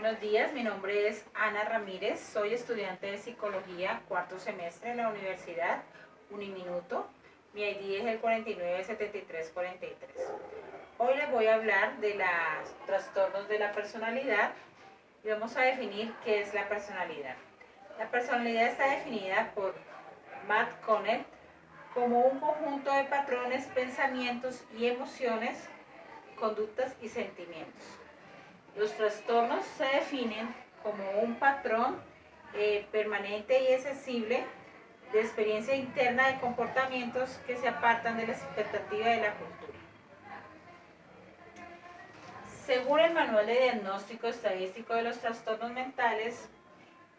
Buenos días, mi nombre es Ana Ramírez, soy estudiante de Psicología, cuarto semestre en la Universidad Uniminuto. Mi ID es el 497343. Hoy les voy a hablar de los trastornos de la personalidad y vamos a definir qué es la personalidad. La personalidad está definida por Matt Connett como un conjunto de patrones, pensamientos y emociones, conductas y sentimientos. Los trastornos se definen como un patrón permanente y accesible de experiencia interna de comportamientos que se apartan de la expectativa de la cultura. Según el Manual de Diagnóstico Estadístico de los Trastornos Mentales,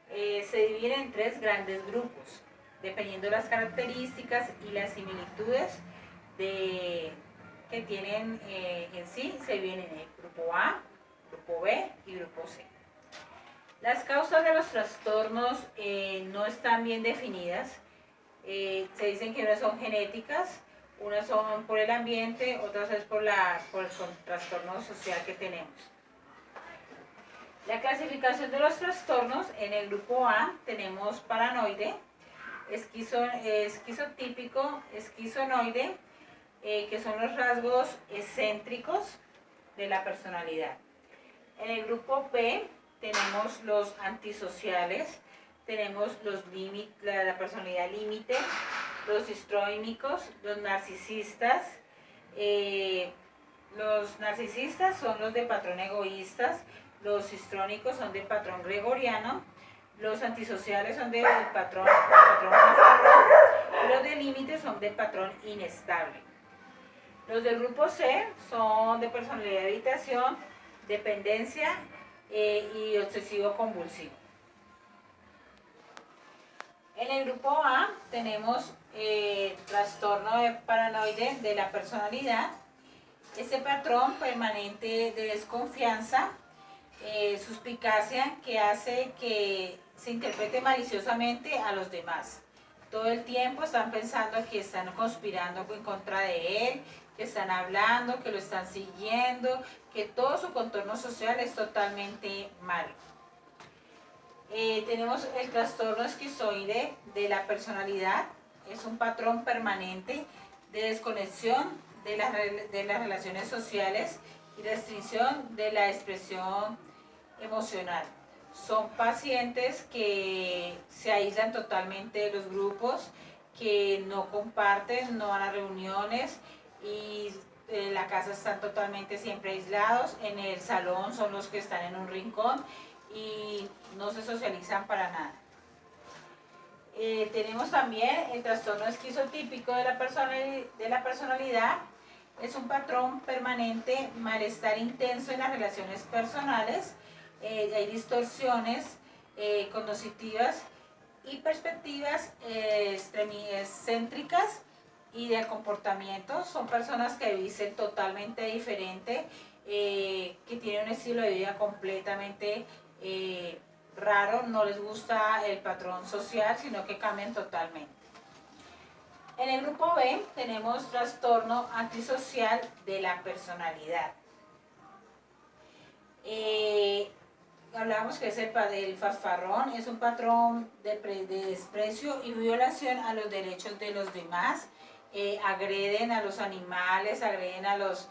se dividen en tres grandes grupos, dependiendo de las características y las similitudes que tienen en sí. Se dividen en el grupo A, grupo B y grupo C. Las causas de los trastornos no están bien definidas. Se dicen que unas son genéticas, unas son por el ambiente, otras es por el trastorno social que tenemos. La clasificación de los trastornos: en el grupo A tenemos paranoide, esquizotípico, esquizonoide, que son los rasgos excéntricos de la personalidad. En el grupo B tenemos los antisociales, tenemos la personalidad límite, los histrónicos, los narcisistas. Los narcisistas son los de patrón egoístas, los histrónicos son de patrón gregoriano, los antisociales son de patrón fanfarrón y los de límite son de patrón inestable. Los del grupo C son de personalidad de evitación, dependencia y obsesivo compulsivo. En el grupo A tenemos trastorno de paranoide de la personalidad. Este patrón permanente de desconfianza, suspicacia, que hace que se interprete maliciosamente a los demás. Todo el tiempo están pensando que están conspirando en contra de él, que están hablando, que lo están siguiendo, que todo su contorno social es totalmente malo. Tenemos el trastorno esquizoide de la personalidad. Es un patrón permanente de desconexión de las relaciones sociales y restricción de la expresión emocional. Son pacientes que se aíslan totalmente de los grupos, que no comparten, no van a reuniones y en la casa están totalmente siempre aislados. En el salón son los que están en un rincón y no se socializan para nada. Tenemos también el trastorno esquizotípico de la personalidad. Es un patrón permanente, malestar intenso en las relaciones personales. Hay distorsiones cognitivas y perspectivas excéntricas y de comportamiento. Son personas que dicen totalmente diferente, que tienen un estilo de vida completamente raro, no les gusta el patrón social, sino que cambian totalmente. En el grupo B tenemos trastorno antisocial de la personalidad. Hablamos que es el fanfarrón, es un patrón de desprecio y violación a los derechos de los demás. Agreden a los animales, agreden a las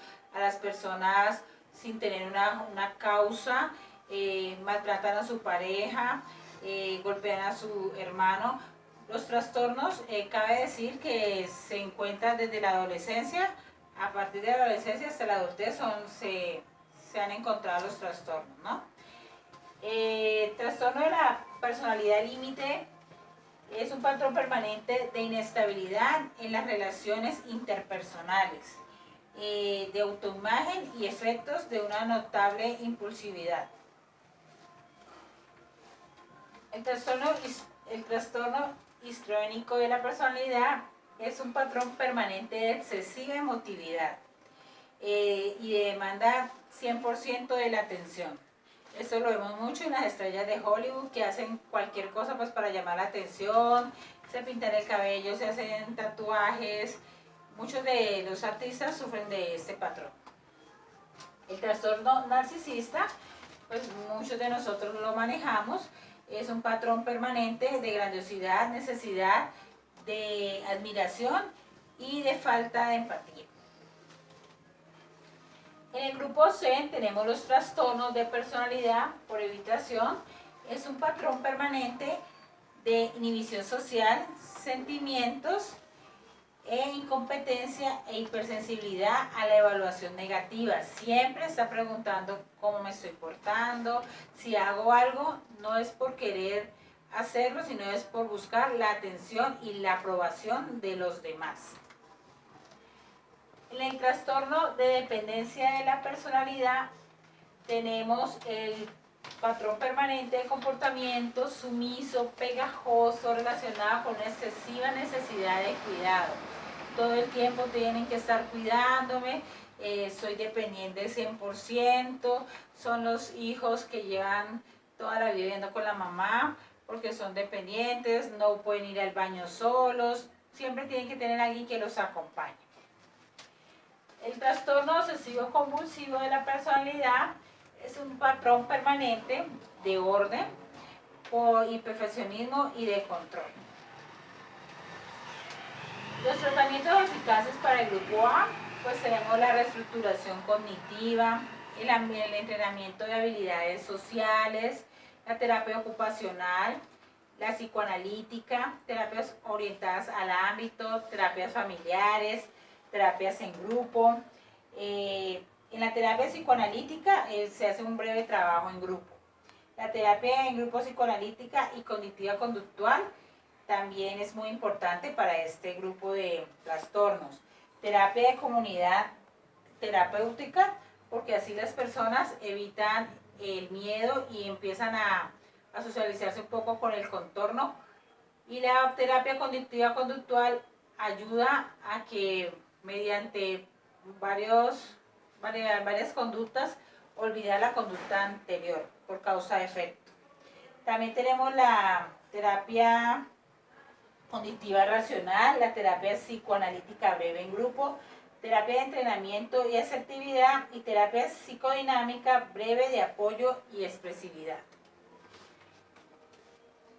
personas sin tener una causa, maltratan a su pareja, golpean a su hermano. Los trastornos, cabe decir que se encuentran desde la adolescencia. A partir de la adolescencia hasta la adultez se han encontrado los trastornos, ¿no? Trastorno de la personalidad límite es un patrón permanente de inestabilidad en las relaciones interpersonales, de autoimagen y efectos de una notable impulsividad. El trastorno histrónico de la personalidad es un patrón permanente de excesiva emotividad y de demanda 100% de la atención. Esto lo vemos mucho en las estrellas de Hollywood, que hacen cualquier cosa pues para llamar la atención, se pintan el cabello, se hacen tatuajes. Muchos de los artistas sufren de este patrón. El trastorno narcisista pues muchos de nosotros lo manejamos. Es un patrón permanente de grandiosidad, necesidad de admiración y de falta de empatía. En el grupo C tenemos los trastornos de personalidad por evitación. Es un patrón permanente de inhibición social, sentimientos incompetencia e hipersensibilidad a la evaluación negativa. Siempre está preguntando cómo me estoy portando. Si hago algo, no es por querer hacerlo, sino es por buscar la atención y la aprobación de los demás. En el trastorno de dependencia de la personalidad tenemos el patrón permanente de comportamiento sumiso, pegajoso, relacionado con una excesiva necesidad de cuidado. Todo el tiempo tienen que estar cuidándome, soy dependiente del 100%, son los hijos que llevan toda la vida viviendo con la mamá porque son dependientes, no pueden ir al baño solos, siempre tienen que tener a alguien que los acompañe. El trastorno obsesivo compulsivo de la personalidad es un patrón permanente de orden y perfeccionismo y de control. Los tratamientos eficaces para el grupo A, pues tenemos la reestructuración cognitiva, el entrenamiento de habilidades sociales, la terapia ocupacional, la psicoanalítica, terapias orientadas al ámbito, terapias familiares, terapias en grupo. En la terapia psicoanalítica se hace un breve trabajo en grupo. La terapia en grupo psicoanalítica y cognitiva conductual también es muy importante para este grupo de trastornos. Terapia de comunidad terapéutica, porque así las personas evitan el miedo y empiezan a socializarse un poco con el contorno. Y la terapia cognitiva conductual ayuda a que mediante varias conductas olvidar la conducta anterior por causa-efecto. También tenemos la terapia cognitiva racional, la terapia psicoanalítica breve en grupo, terapia de entrenamiento y asertividad y terapia psicodinámica breve de apoyo y expresividad.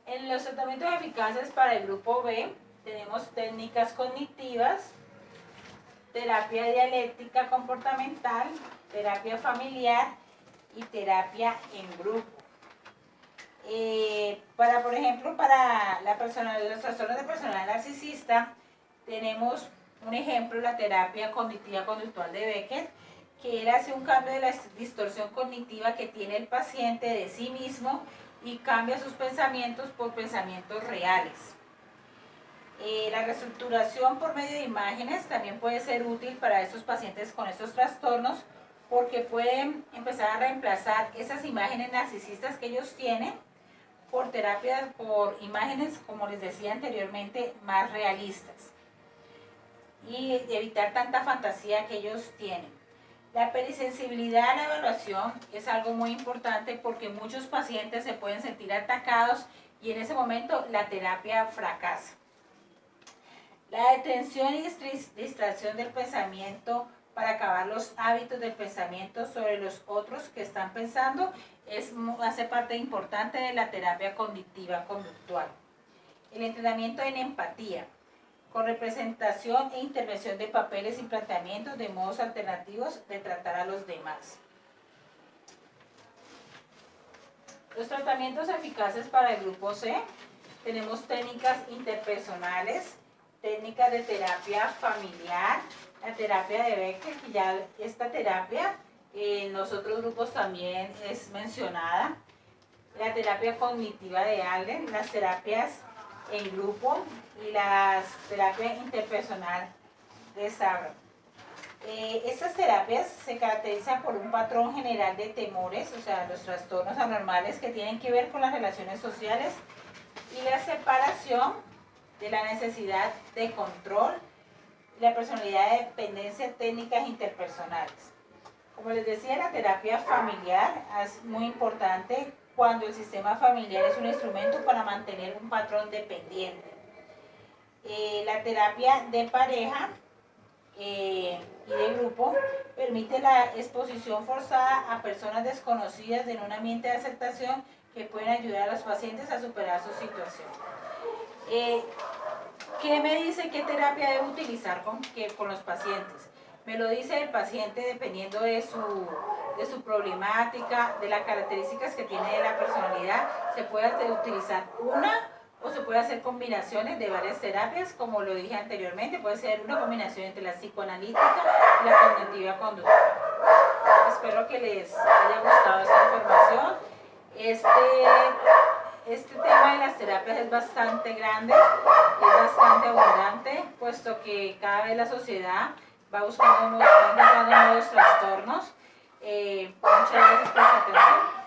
En los tratamientos eficaces para el grupo B tenemos técnicas cognitivas, terapia dialéctica comportamental, terapia familiar y terapia en grupo. Por ejemplo, para los trastornos de personalidad narcisista, tenemos un ejemplo, la terapia cognitiva conductual de Becker, que él hace un cambio de la distorsión cognitiva que tiene el paciente de sí mismo y cambia sus pensamientos por pensamientos reales. La reestructuración por medio de imágenes también puede ser útil para estos pacientes con estos trastornos porque pueden empezar a reemplazar esas imágenes narcisistas que ellos tienen por terapias, por imágenes, como les decía anteriormente, más realistas y evitar tanta fantasía que ellos tienen. La perisensibilidad a la evaluación es algo muy importante porque muchos pacientes se pueden sentir atacados y en ese momento la terapia fracasa. La detención y distracción del pensamiento para acabar los hábitos del pensamiento sobre los otros que están pensando hace parte importante de la terapia cognitiva conductual. El entrenamiento en empatía, con representación e intervención de papeles y planteamientos de modos alternativos de tratar a los demás. Los tratamientos eficaces para el grupo C, tenemos técnicas interpersonales, técnicas de terapia familiar, la terapia de Becker, que ya esta terapia en los otros grupos también es mencionada, la terapia cognitiva de Allen, las terapias en grupo y las terapias interpersonal de Sabra. Estas terapias se caracterizan por un patrón general de temores, o sea, los trastornos anormales que tienen que ver con las relaciones sociales y la separación de la necesidad de control, la personalidad de dependencia, técnicas interpersonales. Como les decía, la terapia familiar es muy importante cuando el sistema familiar es un instrumento para mantener un patrón dependiente. La terapia de pareja y de grupo, permite la exposición forzada a personas desconocidas en un ambiente de aceptación que pueden ayudar a los pacientes a superar su situación. ¿Qué me dice qué terapia debo utilizar con los pacientes? Me lo dice el paciente dependiendo de su problemática, de las características que tiene de la personalidad. Se puede utilizar una o se puede hacer combinaciones de varias terapias, como lo dije anteriormente, puede ser una combinación entre la psicoanalítica y la cognitiva conductual. Espero que les haya gustado esta información. Este tema de las terapias es bastante grande, es bastante abundante, puesto que cada vez la sociedad va buscando nuevos trastornos. Muchas gracias por su atención.